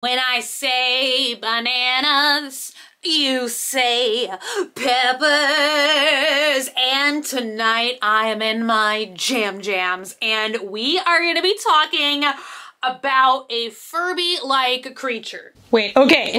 When I say bananas, you say peppers. And tonight I am in my jams, and we are gonna be talking about a Furby-like creature. Wait, okay.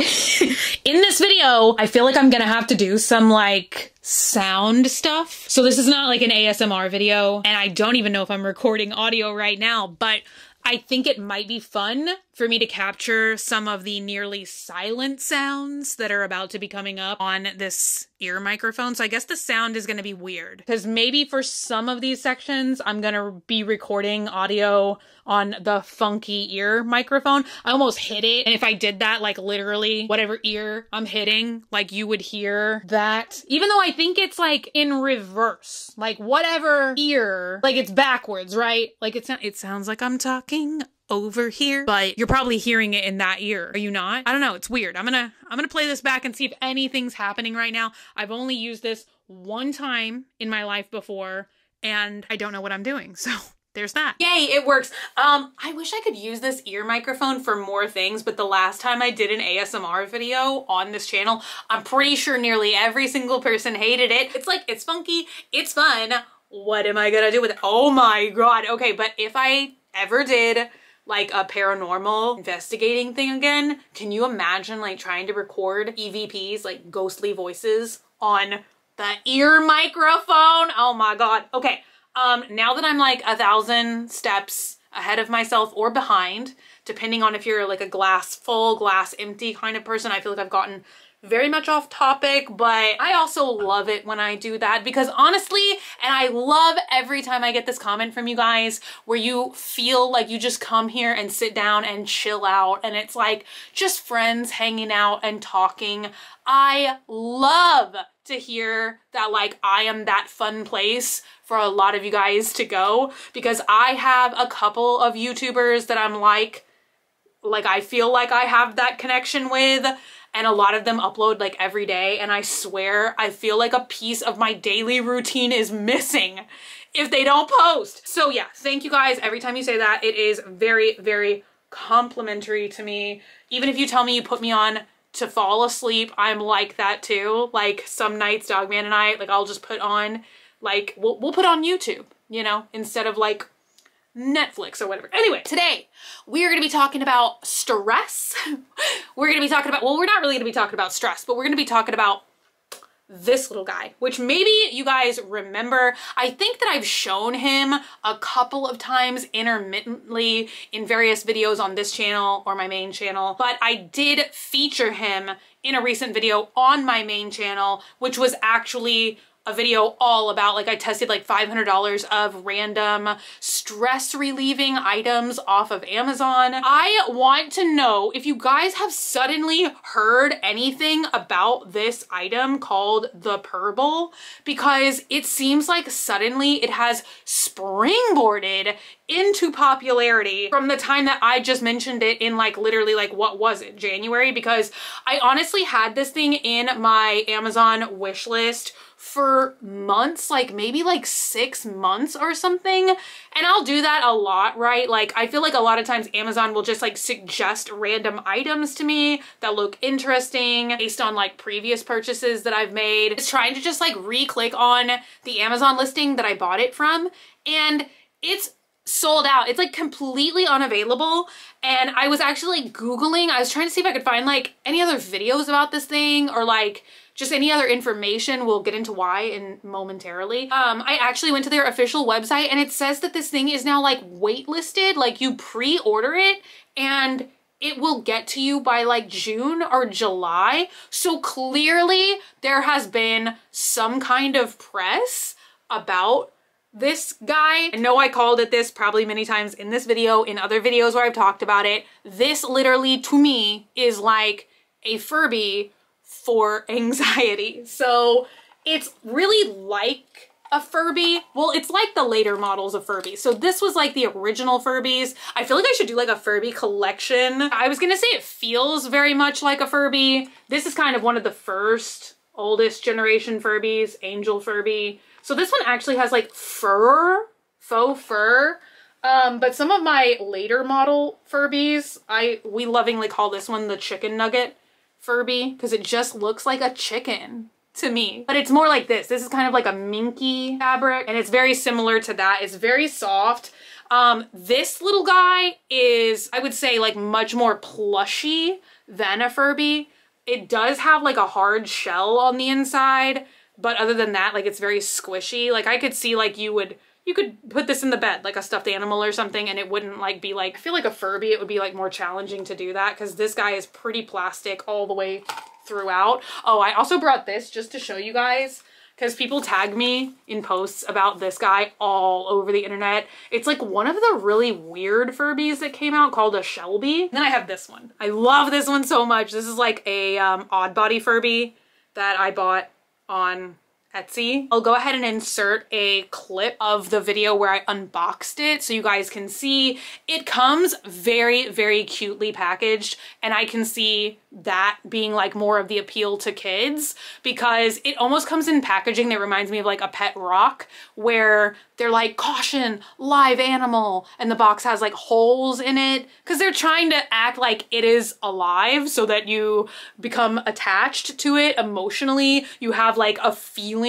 In this video, I feel like I'm gonna have to do some like sound stuff. So this is not like an ASMR video, and I don't even know if I'm recording audio right now, but I think it might be fun for me to capture some of the nearly silent sounds that are about to be coming up on this ear microphone. So I guess the sound is going to be weird because maybe for some of these sections, I'm going to be recording audio on the funky ear microphone. I almost hit it. And if I did that, like literally whatever ear I'm hitting, like you would hear that, even though I think it's like in reverse, like whatever ear, like it's backwards, right? Like it sounds like I'm talking over here, but you're probably hearing it in that ear. Are you not? I don't know. It's weird. I'm gonna play this back and see if anything's happening right now. I've only used this one time in my life before, and I don't know what I'm doing. So there's that. Yay, it works. I wish I could use this ear microphone for more things, but the last time I did an ASMR video on this channel, I'm pretty sure nearly every single person hated it. It's like, it's funky, it's fun. What am I gonna do with it? Oh my God. Okay, but if I ever did like a paranormal investigating thing again, can you imagine like trying to record EVPs, like ghostly voices on the ear microphone? Oh my God. Okay. Now that I'm like 1,000 steps ahead of myself or behind, depending on if you're like a glass full, glass empty kind of person, I feel like I've gotten very much off topic, but I also love it when I do that because honestly, and I love every time I get this comment from you guys where you feel like you just come here and sit down and chill out and it's like just friends hanging out and talking. I love to hear that like I am that fun place for a lot of you guys to go because I have a couple of YouTubers that I'm like I feel like I have that connection with. And a lot of them upload like every day. And I swear, I feel like a piece of my daily routine is missing if they don't post. So yeah, thank you guys. Every time you say that, it is very, very complimentary to me. Even if you tell me you put me on to fall asleep, I'm like that too. Like some nights, Dogman and I, like I'll just put on, like we'll put on YouTube, you know, instead of like Netflix or whatever. Anyway, today we are going to be talking about stress. We're going to be talking about, well, we're not really going to be talking about stress, but we're going to be talking about this little guy, which maybe you guys remember. I think that I've shown him a couple of times intermittently in various videos on this channel or my main channel, but I did feature him in a recent video on my main channel, which was actually a video all about, like I tested like $500 of random stress relieving items off of Amazon. I want to know if you guys have suddenly heard anything about this item called the Purble, because it seems like suddenly it has springboarded into popularity from the time that I just mentioned it in like literally like what was it, January? Because I honestly had this thing in my Amazon wish list for months, like maybe like 6 months or something. And I'll do that a lot, right? Like I feel like a lot of times Amazon will just like suggest random items to me that look interesting based on like previous purchases that I've made. It's trying to just like re-click on the Amazon listing that I bought it from, and it's sold out. It's like completely unavailable. And I was actually like Googling, I was trying to see if I could find like any other videos about this thing or like just any other information. We'll get into why in momentarily. I actually went to their official website and it says that this thing is now like waitlisted, like you pre-order it and it will get to you by like June or July. So clearly there has been some kind of press about this guy. I know I called it this probably many times in this video, in other videos where I've talked about it. This literally to me is like a Furby for anxiety. So it's really like a Furby. Well, it's like the later models of Furby. So this was like the original Furbies. I feel like I should do like a Furby collection. I was gonna say it feels very much like a Furby. This is kind of one of the first oldest generation Furbies, Angel Furby. So this one actually has like fur, faux fur. But some of my later model Furbies, we lovingly call this one the chicken nugget Furby because it just looks like a chicken to me. But it's more like this. This is kind of like a minky fabric and it's very similar to that. It's very soft. This little guy is, I would say, like much more plushy than a Furby. It does have like a hard shell on the inside, but other than that, like it's very squishy. Like I could see like you could put this in the bed, like a stuffed animal or something, and it wouldn't like be like, I feel like a Furby, it would be like more challenging to do that because this guy is pretty plastic all the way throughout. Oh, I also brought this just to show you guys because people tag me in posts about this guy all over the internet. It's like one of the really weird Furbies that came out called a SHELBY. Then I have this one. I love this one so much. This is like a odd body Furby that I bought on Etsy. I'll go ahead and insert a clip of the video where I unboxed it so you guys can see. It comes very, very cutely packaged, and I can see that being like more of the appeal to kids because it almost comes in packaging that reminds me of like a pet rock where they're like, caution, live animal, and the box has like holes in it because they're trying to act like it is alive so that you become attached to it emotionally. You have like a feeling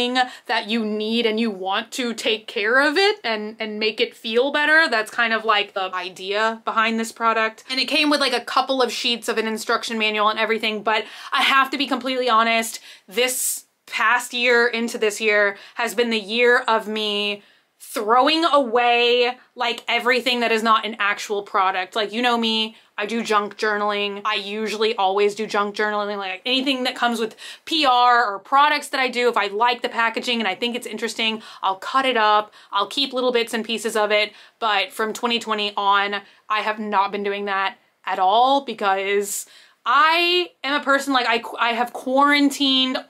that you need and you want to take care of it and make it feel better. That's kind of like the idea behind this product. And it came with like a couple of sheets of an instruction manual and everything, but I have to be completely honest, this past year into this year has been the year of me throwing away like everything that is not an actual product. Like, you know me, I do junk journaling. I usually always do junk journaling, like anything that comes with PR or products that I do. If I like the packaging and I think it's interesting, I'll cut it up. I'll keep little bits and pieces of it. But from 2020 on, I have not been doing that at all because I am a person like I have quarantined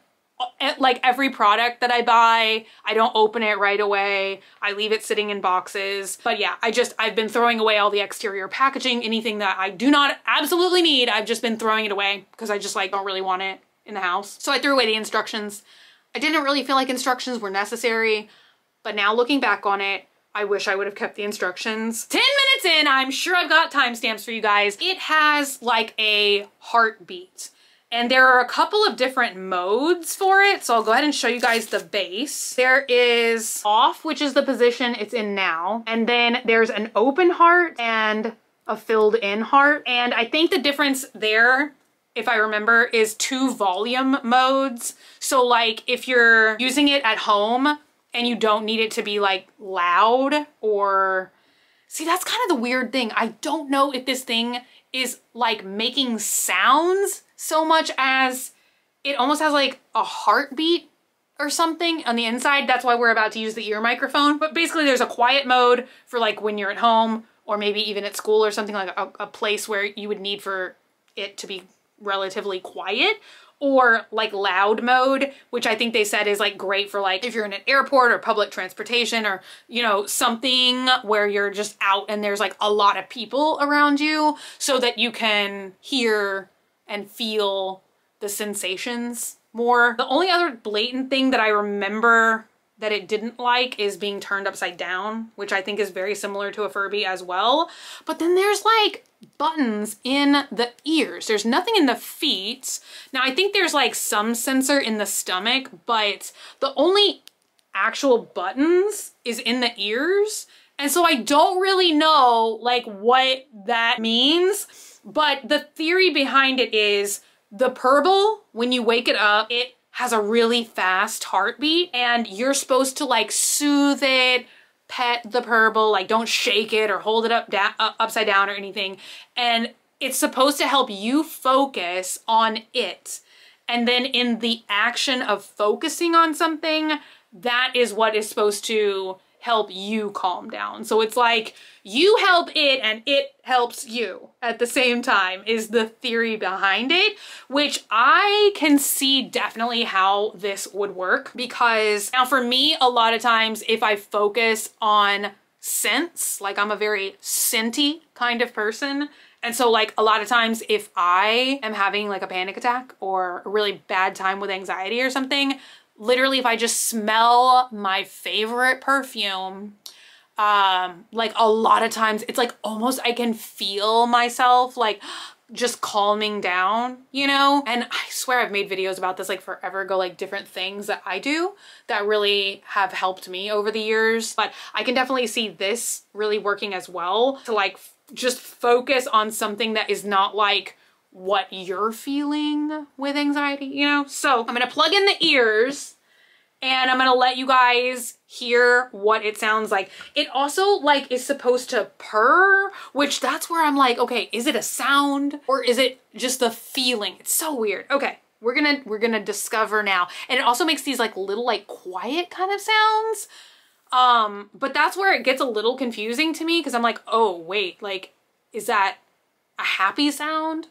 like every product that I buy. I don't open it right away. I leave it sitting in boxes. But yeah, I've been throwing away all the exterior packaging. Anything that I do not absolutely need, I've just been throwing it away because I just like don't really want it in the house. So I threw away the instructions. I didn't really feel like instructions were necessary, but now looking back on it, I wish I would have kept the instructions. 10 minutes in, I'm sure I've got timestamps for you guys. It has like a heartbeat. And there are a couple of different modes for it. So I'll go ahead and show you guys the base. There is off, which is the position it's in now. And then there's an open heart and a filled in heart. And I think the difference there, if I remember, is 2 volume modes. So like if you're using it at home and you don't need it to be like loud or... See, that's kind of the weird thing. I don't know if this thing is like making sounds so much as it almost has like a heartbeat or something on the inside. That's why we're about to use the ear microphone. But basically there's a quiet mode for like when you're at home or maybe even at school or something, like a place where you would need for it to be relatively quiet, or like loud mode, which I think they said is like great for like if you're in an airport or public transportation or, you know, something where you're just out and there's like a lot of people around you so that you can hear and feel the sensations more. The only other blatant thing that I remember that it didn't like is being turned upside down, which I think is very similar to a Furby as well. But then there's like buttons in the ears. There's nothing in the feet. Now I think there's like some sensor in the stomach, but the only actual buttons is in the ears. And so I don't really know like what that means, but the theory behind it is the purple, when you wake it up, it has a really fast heartbeat and you're supposed to like soothe it, pet the purple, like don't shake it or hold it upside down or anything. And it's supposed to help you focus on it. And then in the action of focusing on something, that is what is supposed to help you calm down. So it's like you help it and it helps you at the same time is the theory behind it, which I can see definitely how this would work. Because now for me, a lot of times if I focus on scents, like I'm a very scenty kind of person. And so like a lot of times if I am having like a panic attack or a really bad time with anxiety or something, literally if I just smell my favorite perfume, Like a lot of times it's like almost I can feel myself like just calming down, you know? And I swear I've made videos about this like forever ago, like different things that I do that really have helped me over the years. But I can definitely see this really working as well to like just focus on something that is not like what you're feeling with anxiety, you know? So I'm gonna plug in the ears and I'm gonna let you guys hear what it sounds like. It also like is supposed to purr, which that's where I'm like, okay, is it a sound or is it just a feeling? It's so weird. Okay, we're gonna discover now. And it also makes these like little like quiet kind of sounds. But that's where it gets a little confusing to me because I'm like, oh wait, like, is that a happy sound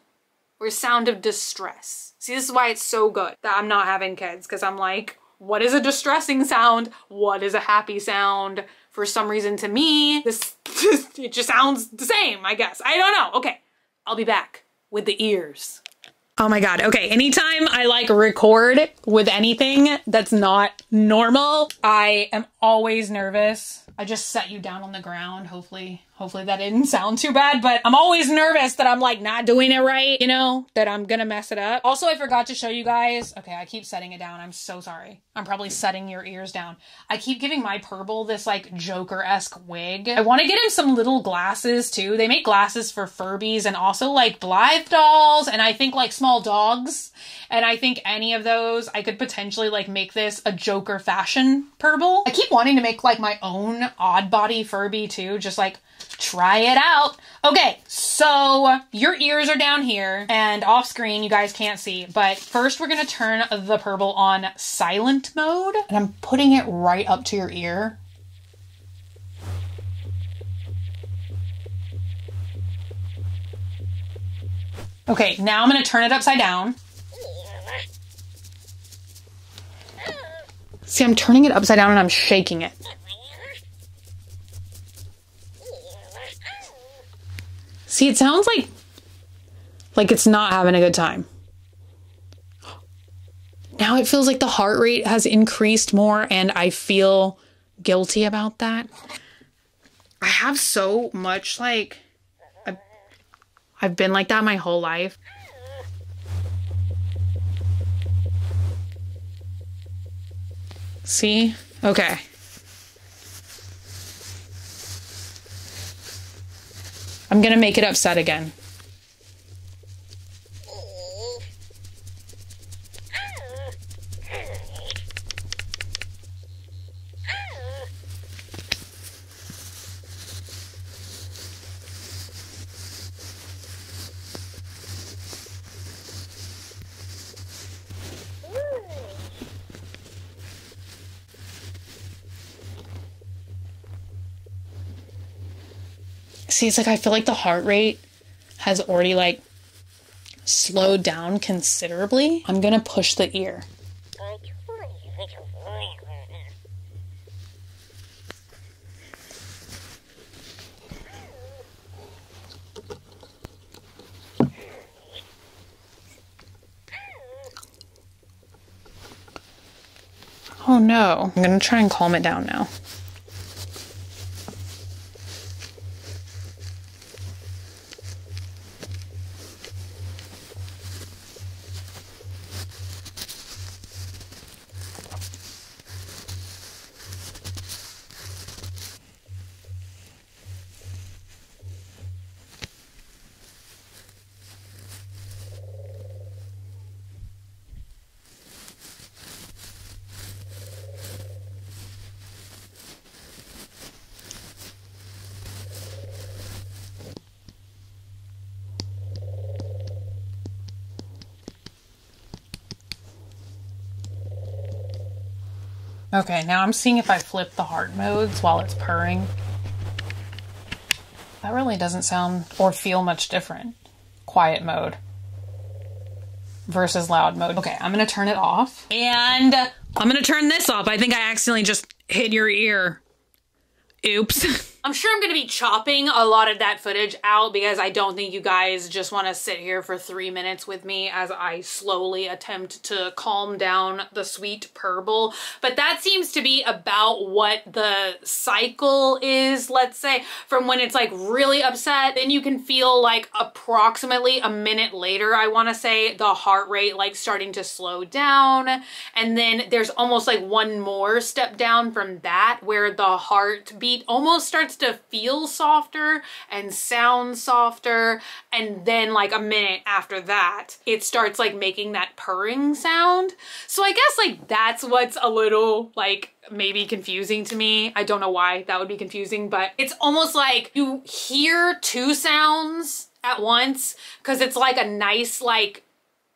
or a sound of distress? See, this is why it's so good that I'm not having kids, because I'm like, what is a distressing sound? What is a happy sound? For some reason to me, it just sounds the same, I guess. I don't know. Okay, I'll be back with the ears. Oh my God, okay, anytime I like record with anything that's not normal, I am always nervous. I just set you down on the ground. Hopefully that didn't sound too bad, but I'm always nervous that I'm like not doing it right, you know, that I'm gonna mess it up. Also, I forgot to show you guys. Okay, I keep setting it down. I'm so sorry. I'm probably setting your ears down. I keep giving my Purple this like Joker-esque wig. I want to get him some little glasses too. They make glasses for Furbies and also like Blythe dolls and I think like small dogs. And I think any of those, I could potentially like make this a Joker fashion Purple. I keep wanting to make like my own odd body Furby too, just like try it out. Okay, so your ears are down here and off screen, you guys can't see, but first we're gonna turn the Purple on silent mode and I'm putting it right up to your ear. Okay, now I'm gonna turn it upside down. See, I'm turning it upside down and I'm shaking it. See, it sounds like it's not having a good time. Now it feels like the heart rate has increased more and I feel guilty about that. I have so much like, I've been like that my whole life. See? Okay. I'm gonna make it upset again. See, it's like I feel like the heart rate has already like slowed down considerably. I'm gonna push the ear. Oh no, I'm gonna try and calm it down now. Okay, now I'm seeing if I flip the heart modes while it's purring. That really doesn't sound or feel much different. Quiet mode versus loud mode. Okay, I'm gonna turn it off. And I'm gonna turn this off. I think I accidentally just hit your ear. Oops. I'm sure I'm gonna be chopping a lot of that footage out because I don't think you guys just want to sit here for 3 minutes with me as I slowly attempt to calm down the sweet purple. But that seems to be about what the cycle is, let's say, from when it's like really upset. Then you can feel like approximately a minute later, I want to say, the heart rate like starting to slow down. And then there's almost like one more step down from that where the heartbeat almost starts to feel softer and sound softer. And then like a minute after that, it starts like making that purring sound. So I guess like that's what's a little like maybe confusing to me. I don't know why that would be confusing, but it's almost like you hear two sounds at once because it's like a nice like,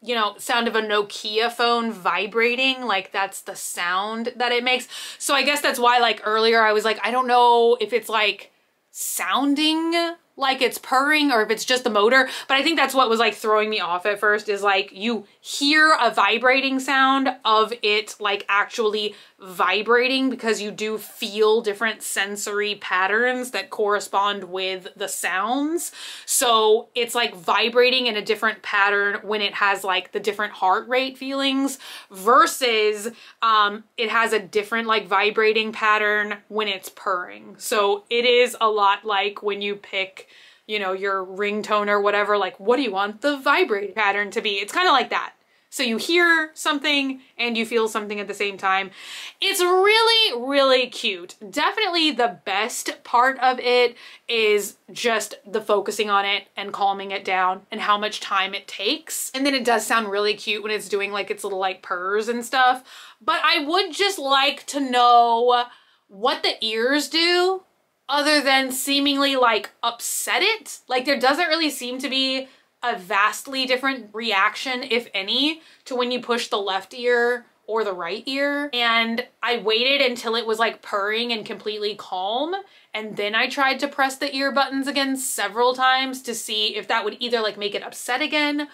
you know, sound of a Nokia phone vibrating, like that's the sound that it makes. So I guess that's why like earlier I was like, I don't know if it's like sounding like it's purring or if it's just the motor, but I think that's what was like throwing me off at first is like you hear a vibrating sound of it like actually vibrating because you do feel different sensory patterns that correspond with the sounds. So it's like vibrating in a different pattern when it has like the different heart rate feelings versus it has a different like vibrating pattern when it's purring. So it is a lot like when you pick, you know, your ringtone or whatever, like what do you want the vibrating pattern to be? It's kind of like that. So you hear something and you feel something at the same time. It's really, really cute. Definitely the best part of it is just the focusing on it and calming it down and how much time it takes. And then it does sound really cute when it's doing like its little like purrs and stuff. But I would just like to know what the ears do other than seemingly like upset it. Like there doesn't really seem to be a vastly different reaction, if any, to when you push the left ear or the right ear. And I waited until it was like purring and completely calm. And then I tried to press the ear buttons again several times to see if that would either like make it upset again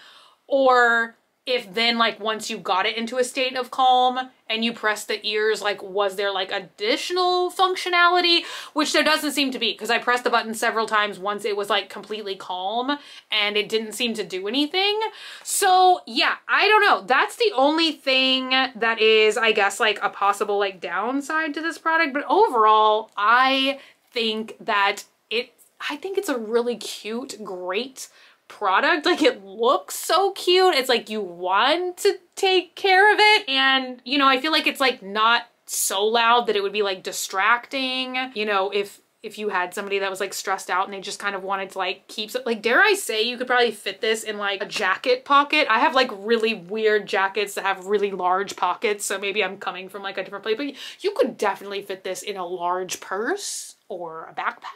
or if then like once you got it into a state of calm and you press the ears, like was there like additional functionality, which there doesn't seem to be because I pressed the button several times once it was like completely calm and it didn't seem to do anything. So yeah, I don't know. That's the only thing that is, I guess, like a possible like downside to this product. But overall, I think it's a really cute, great product. Like it looks so cute. It's like you want to take care of it. And, you know, I feel like it's like not so loud that it would be like distracting. You know, if you had somebody that was like stressed out and they just kind of wanted to like keep it, like, dare I say you could probably fit this in like a jacket pocket. I have like really weird jackets that have really large pockets. So maybe I'm coming from like a different place, but you could definitely fit this in a large purse or a backpack.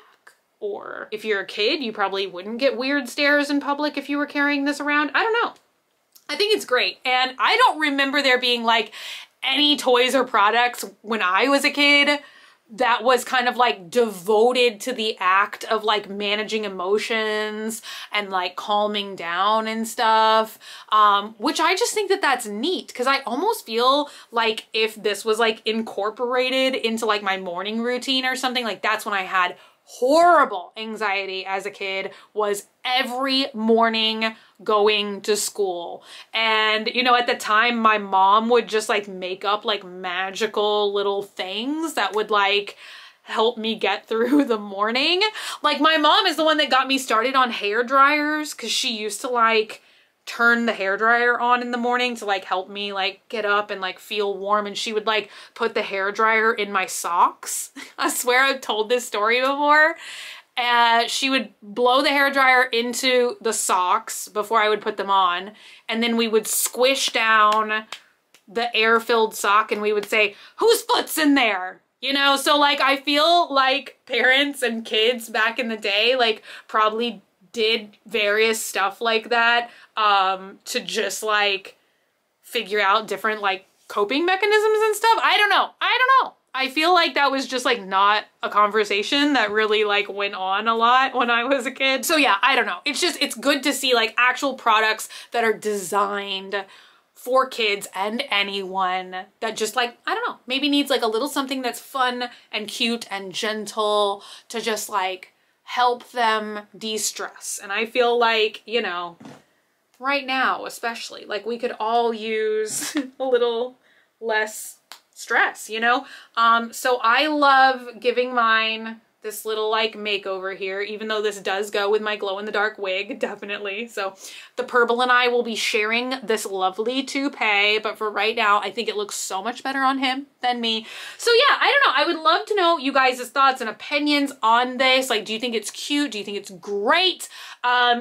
Or if you're a kid, you probably wouldn't get weird stares in public if you were carrying this around. I don't know. I think it's great. And I don't remember there being like any toys or products when I was a kid that was kind of like devoted to the act of like managing emotions and like calming down and stuff, which I just think that that's neat because I almost feel like if this was like incorporated into like my morning routine or something, like that's when I had horrible anxiety as a kid, was every morning going to school. And, you know, at the time my mom would just like make up like magical little things that would like help me get through the morning. Like my mom is the one that got me started on hair dryers because she used to like turn the hairdryer on in the morning to like help me like get up and like feel warm, and she would like put the hairdryer in my socks. I swear I've told this story before. She would blow the hairdryer into the socks before I would put them on, and then we would squish down the air-filled sock and we would say, whose foot's in there? You know, so like I feel like parents and kids back in the day like probably did various stuff like that to just like figure out different like coping mechanisms and stuff. I don't know. I feel like that was just like not a conversation that really like went on a lot when I was a kid. So yeah, I don't know. It's just, it's good to see like actual products that are designed for kids and anyone that just like, I don't know, maybe needs like a little something that's fun and cute and gentle to just like help them de-stress. And I feel like, you know, right now especially, like we could all use a little less stress, you know? So I love giving mine this little like makeover here, even though this does go with my glow in the dark wig, definitely. So the Purple and I will be sharing this lovely toupee, but for right now, I think it looks so much better on him than me. So yeah, I don't know. I would love to know you guys' thoughts and opinions on this. Like, do you think it's cute? Do you think it's great?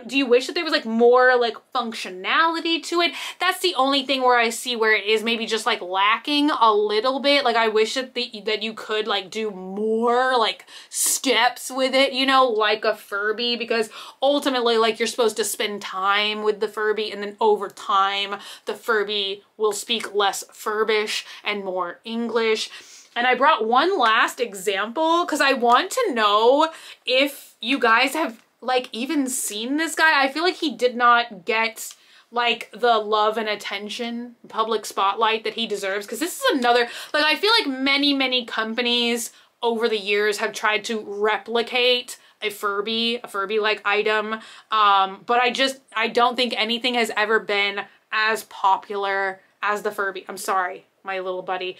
Do you wish that there was like more like functionality to it? That's the only thing where I see where it is maybe just like lacking a little bit. Like I wish that that you could like do more like steps with it, you know, like a Furby, because ultimately like you're supposed to spend time with the Furby, and then over time the Furby will speak less Furbish and more English. And I brought one last example because I want to know if you guys have like even seen this guy. I feel like he did not get like the love and attention, public spotlight that he deserves, because this is another, like I feel like many companies over the years have tried to replicate a Furby like item, but I don't think anything has ever been as popular as the Furby. I'm sorry, my little buddy.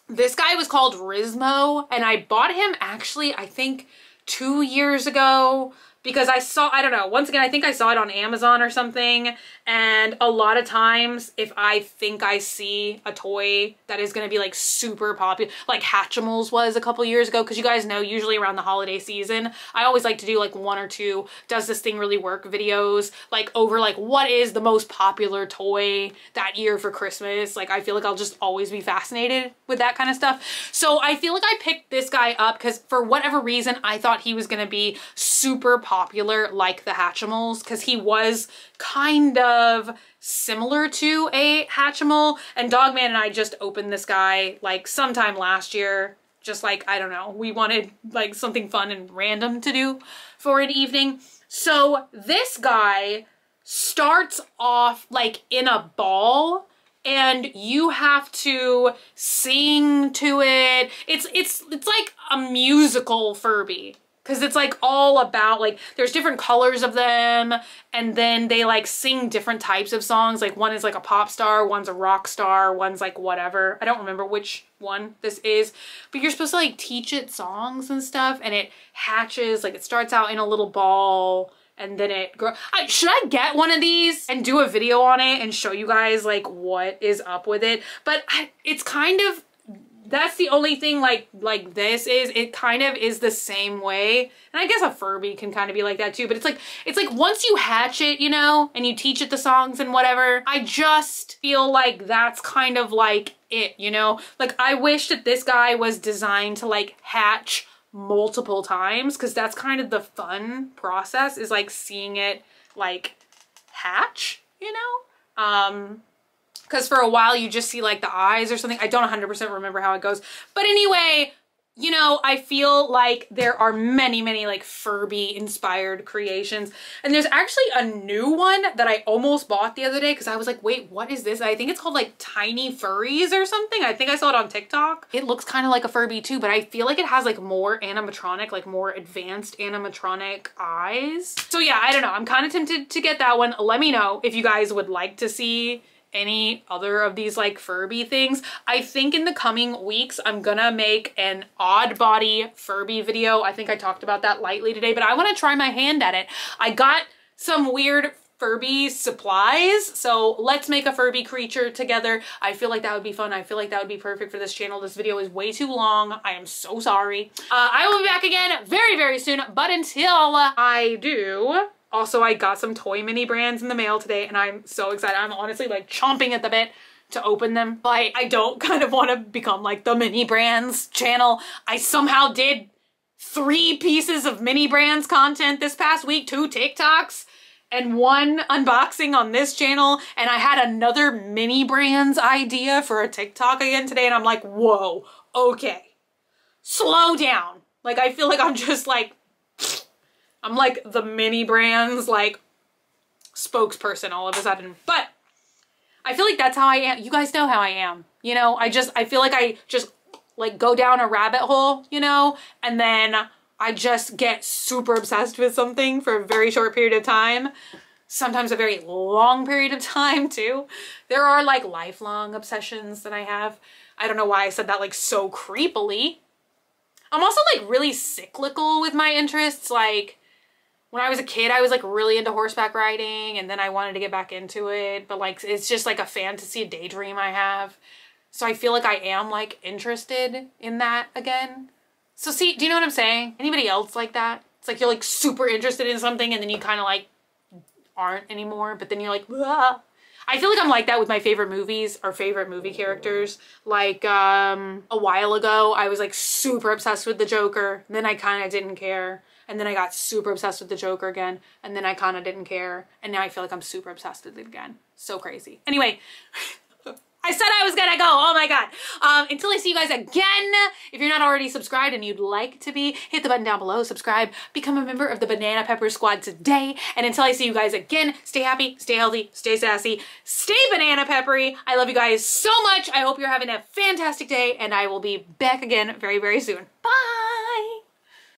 This guy was called Rizmo, and I bought him actually, I think 2 years ago, because I don't know, once again, I think I saw it on Amazon or something. And a lot of times if I think I see a toy that is going to be like super popular, like Hatchimals was a couple years ago, because you guys know usually around the holiday season, I always like to do like 1 or 2 does this thing really work videos, like over like what is the most popular toy that year for Christmas. Like I feel like I'll just always be fascinated with that kind of stuff. So I feel like I picked this guy up because for whatever reason I thought he was going to be super popular like the Hatchimals, because he was kind of similar to a Hatchimal. And Dogman and I just opened this guy like sometime last year, just like, I don't know, we wanted like something fun and random to do for an evening. So this guy starts off like in a ball, and you have to sing to it. It's like a musical Furby, because it's like all about like there's different colors of them, and then they like sing different types of songs. Like one is like a pop star, one's a rock star, one's like whatever. I don't remember which one this is, but you're supposed to like teach it songs and stuff, and it hatches, like it starts out in a little ball and then it grows. Should I get one of these and do a video on it and show you guys like what is up with it? But it's kind of, that's the only thing like this is, it kind of is the same way. And I guess a Furby can kind of be like that too, but it's like once you hatch it, you know, and you teach it the songs and whatever, I just feel like that's kind of like it, you know? Like I wish that this guy was designed to like hatch multiple times, because that's kind of the fun process, is like seeing it like hatch, you know? Because for a while you just see like the eyes or something. I don't 100% remember how it goes. But anyway, you know, I feel like there are many like Furby inspired creations. And there's actually a new one that I almost bought the other day, because I was like, wait, what is this? I think it's called like Tiny Furries or something. I think I saw it on TikTok. It looks kind of like a Furby too, but I feel like it has like more animatronic, like more advanced animatronic eyes. So yeah, I don't know. I'm kind of tempted to get that one. Let me know if you guys would like to see any other of these like Furby things. I think in the coming weeks I'm gonna make an odd body Furby video. I think I talked about that lightly today, but I want to try my hand at it. I got some weird Furby supplies, so let's make a Furby creature together. I feel like that would be fun. I feel like that would be perfect for this channel. This video is way too long. I am so sorry. I will be back again very soon, but until I do, also, I got some toy mini brands in the mail today, and I'm so excited. I'm honestly like chomping at the bit to open them. But I don't kind of want to become like the mini brands channel. I somehow did 3 pieces of mini brands content this past week, 2 TikToks, and 1 unboxing on this channel. And I had another mini brands idea for a TikTok again today, and I'm like, whoa, okay, slow down. Like, I feel like I'm just like, I'm like the mini brands like spokesperson all of a sudden. But I feel like that's how I am. You guys know how I am. You know, I feel like I just like go down a rabbit hole, you know, and then I just get super obsessed with something for a very short period of time. Sometimes a very long period of time too. There are like lifelong obsessions that I have. I don't know why I said that like so creepily. I'm also like really cyclical with my interests. Like when I was a kid, I was like really into horseback riding, and then I wanted to get back into it. But like, it's just like a fantasy, a daydream I have. So I feel like I am like interested in that again. So see, do you know what I'm saying? Anybody else like that? It's like you're like super interested in something and then you kind of like aren't anymore, but then you're like, ah. I feel like I'm like that with my favorite movies or favorite movie characters. Like a while ago, I was like super obsessed with the Joker. Then I kind of didn't care. And then I got super obsessed with the Joker again. And then I kind of didn't care. And now I feel like I'm super obsessed with it again. So crazy. Anyway, I said I was gonna go. Oh my God. Until I see you guys again, if you're not already subscribed and you'd like to be, hit the button down below, subscribe, become a member of the Banana Pepper Squad today. And until I see you guys again, stay happy, stay healthy, stay sassy, stay banana peppery. I love you guys so much. I hope you're having a fantastic day, and I will be back again very, very soon. Bye.